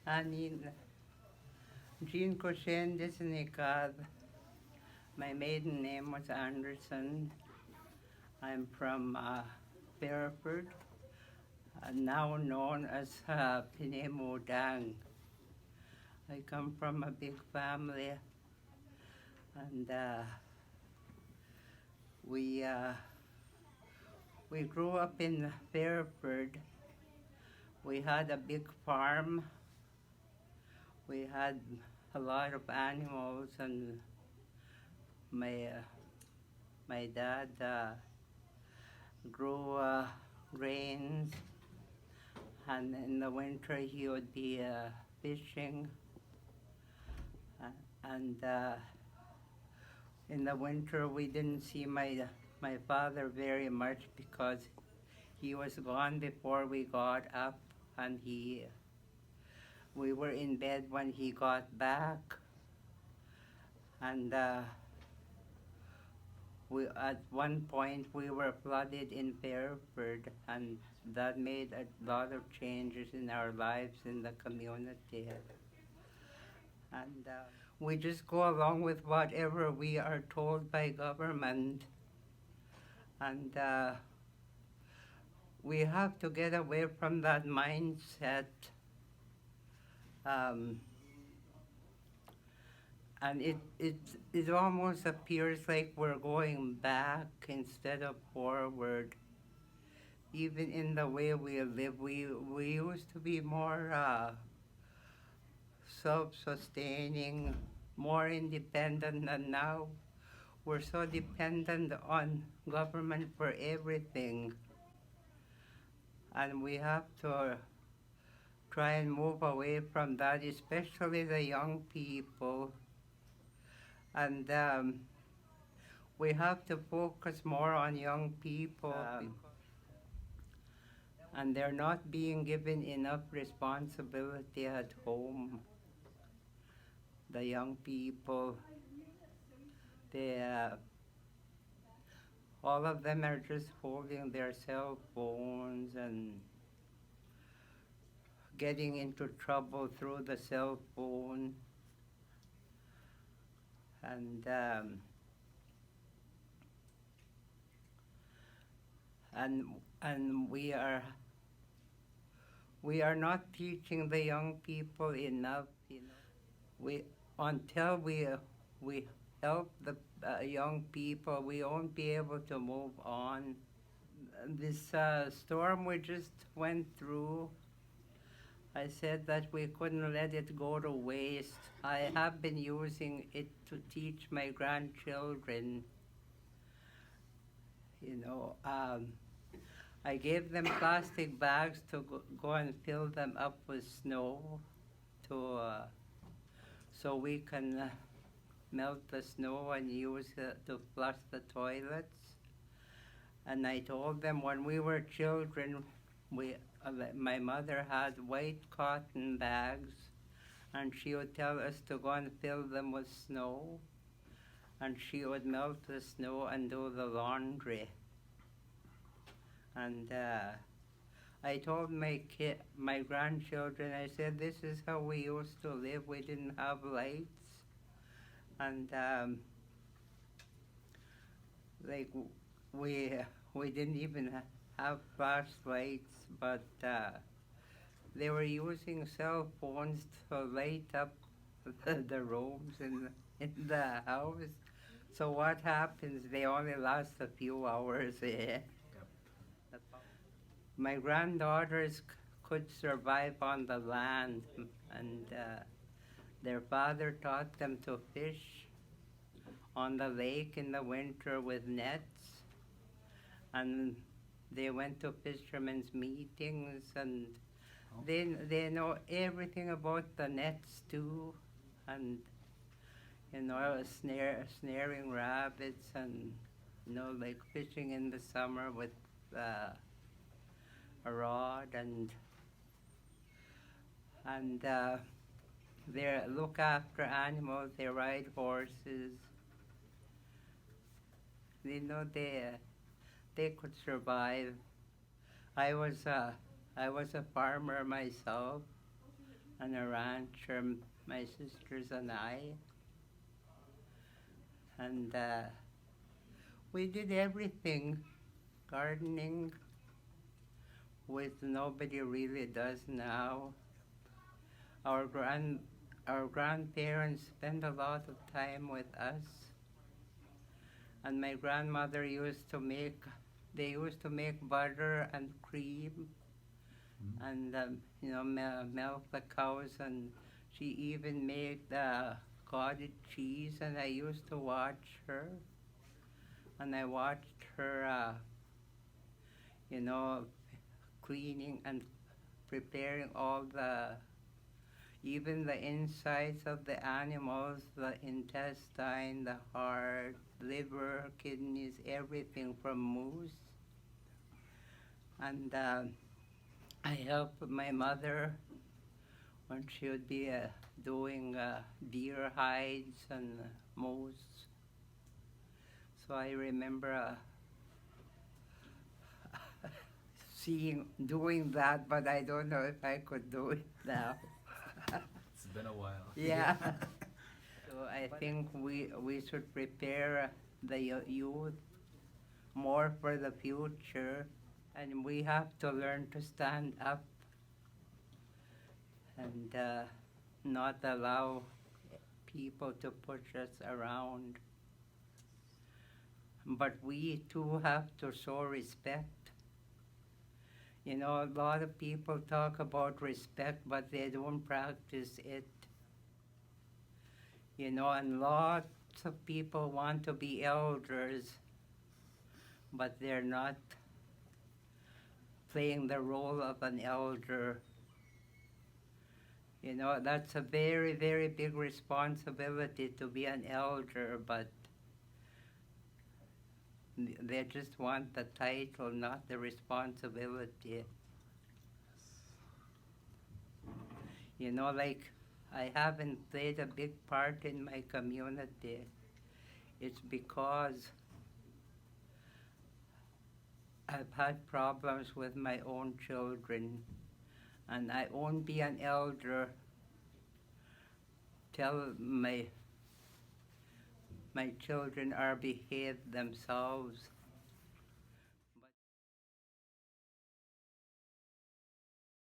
Anin Jean Courchene Disneycad. My maiden name was Anderson. I'm from Fairford, now known as Pinaymootang. I come from a big family, and we grew up in Fairford. We had a big farm. We had a lot of animals, and my dad grew grains, and in the winter he would be fishing. And in the winter we didn't see my father very much because he was gone before we got up, and we were in bed when he got back. And at one point we were flooded in Fairford, and that made a lot of changes in our lives in the community. And we just go along with whatever we are told by government. And we have to get away from that mindset. And it almost appears like we're going back instead of forward. Even in the way we live, we used to be more self-sustaining, more independent, and now we're so dependent on government for everything. And we have to try and move away from that, especially the young people. And we have to focus more on young people, and they're not being given enough responsibility at home. The young people, all of them are just holding their cell phones and getting into trouble through the cell phone. And we are not teaching the young people enough. Until we help the young people, we won't be able to move on. This storm we just went through, I said that we couldn't let it go to waste. I have been using it to teach my grandchildren. I gave them plastic bags to go and fill them up with snow so we can melt the snow and use it to flush the toilets. And I told them when we were children, my mother had white cotton bags, and she would tell us to go and fill them with snow, and she would melt the snow and do the laundry. And I told my grandchildren, I said, this is how we used to live. We didn't have lights. And we didn't even have flashlights, but they were using cell phones to light up the rooms in the house. So what happens? They only last a few hours. My granddaughters could survive on the land, and their father taught them to fish on the lake in the winter with nets. And they went to fishermen's meetings, and they know everything about the nets too, and snaring rabbits, and like fishing in the summer with a rod, and they look after animals. They ride horses. They could survive. I was a farmer myself, on a ranch, my sisters and I. And we did everything, gardening, which nobody really does now. Our grandparents spent a lot of time with us, and my grandmother they used to make butter and cream, and milk the cows, and she even made cottage cheese, and I used to watch her, and I watched her, cleaning and preparing even the insides of the animals, the intestine, the heart, liver, kidneys, everything from moose. And I helped my mother when she would be doing deer hides and moose. So I remember doing that, but I don't know if I could do it now. It's been a while. Yeah. So I think we should prepare the youth more for the future, and we have to learn to stand up and not allow people to push us around. But we too have to show respect. A lot of people talk about respect, but they don't practice it. And lots of people want to be elders, but they're not playing the role of an elder. That's a very, very big responsibility to be an elder, but they just want the title, not the responsibility. Like I haven't played a big part in my community. It's because I've had problems with my own children, and I won't be an elder till my children are behaved themselves.